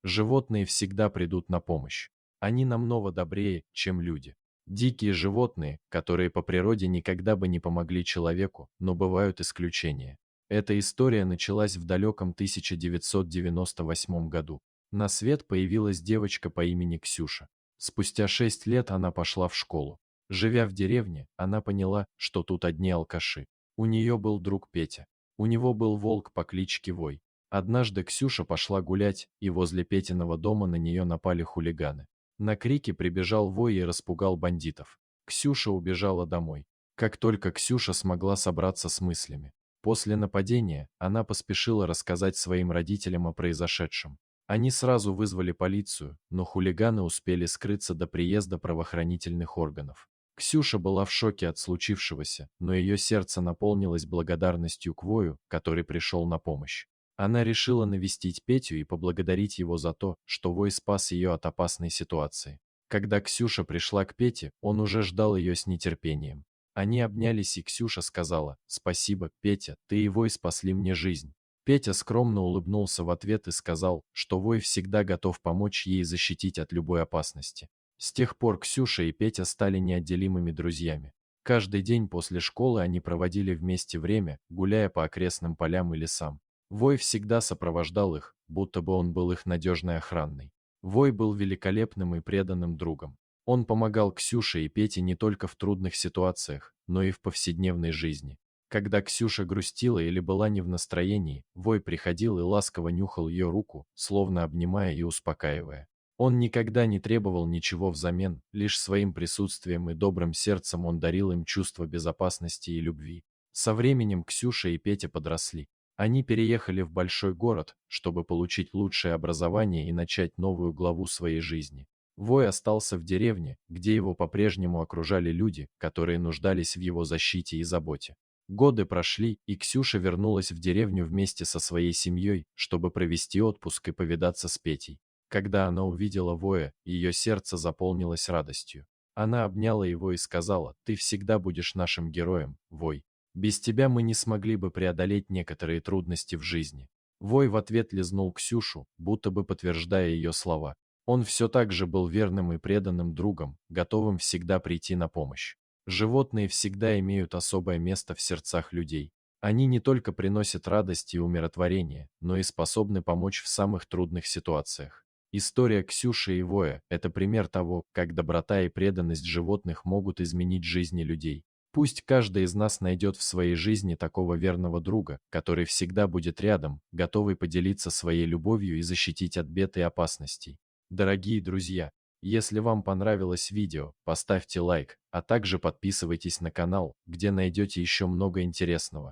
Животные всегда придут на помощь. Они намного добрее, чем люди. Дикие животные, которые по природе никогда бы не помогли человеку, но бывают исключения. Эта история началась в далеком 1998 году. На свет появилась девочка по имени Ксюша. Спустя 6 лет она пошла в школу. Живя в деревне, она поняла, что тут одни алкаши. У нее был друг Петя. У него был волк по кличке Вой. Однажды Ксюша пошла гулять, и возле Петиного дома на нее напали хулиганы. На крики прибежал Вой и распугал бандитов. Ксюша убежала домой. Как только Ксюша смогла собраться с мыслями. После нападения она поспешила рассказать своим родителям о произошедшем. Они сразу вызвали полицию, но хулиганы успели скрыться до приезда правоохранительных органов. Ксюша была в шоке от случившегося, но ее сердце наполнилось благодарностью к Вою, который пришел на помощь. Она решила навестить Петю и поблагодарить его за то, что Вой спас ее от опасной ситуации. Когда Ксюша пришла к Пете, он уже ждал ее с нетерпением. Они обнялись, и Ксюша сказала: «Спасибо, Петя, ты и Вой спасли мне жизнь». Петя скромно улыбнулся в ответ и сказал, что Вой всегда готов помочь ей защитить от любой опасности. С тех пор Ксюша и Петя стали неотделимыми друзьями. Каждый день после школы они проводили вместе время, гуляя по окрестным полям и лесам. Вой всегда сопровождал их, будто бы он был их надежной охраной. Вой был великолепным и преданным другом. Он помогал Ксюше и Пете не только в трудных ситуациях, но и в повседневной жизни. Когда Ксюша грустила или была не в настроении, Вой приходил и ласково нюхал ее руку, словно обнимая и успокаивая. Он никогда не требовал ничего взамен, лишь своим присутствием и добрым сердцем он дарил им чувство безопасности и любви. Со временем Ксюша и Петя подросли. Они переехали в большой город, чтобы получить лучшее образование и начать новую главу своей жизни. Вой остался в деревне, где его по-прежнему окружали люди, которые нуждались в его защите и заботе. Годы прошли, и Ксюша вернулась в деревню вместе со своей семьей, чтобы провести отпуск и повидаться с Петей. Когда она увидела Воя, ее сердце заполнилось радостью. Она обняла его и сказала: «Ты всегда будешь нашим героем, Вой. Без тебя мы не смогли бы преодолеть некоторые трудности в жизни». Вой в ответ лизнул Ксюшу, будто бы подтверждая ее слова. Он все так же был верным и преданным другом, готовым всегда прийти на помощь. Животные всегда имеют особое место в сердцах людей. Они не только приносят радость и умиротворение, но и способны помочь в самых трудных ситуациях. История Ксюши и Воя – это пример того, как доброта и преданность животных могут изменить жизни людей. Пусть каждый из нас найдет в своей жизни такого верного друга, который всегда будет рядом, готовый поделиться своей любовью и защитить от бед и опасностей. Дорогие друзья, если вам понравилось видео, поставьте лайк, а также подписывайтесь на канал, где найдете еще много интересного.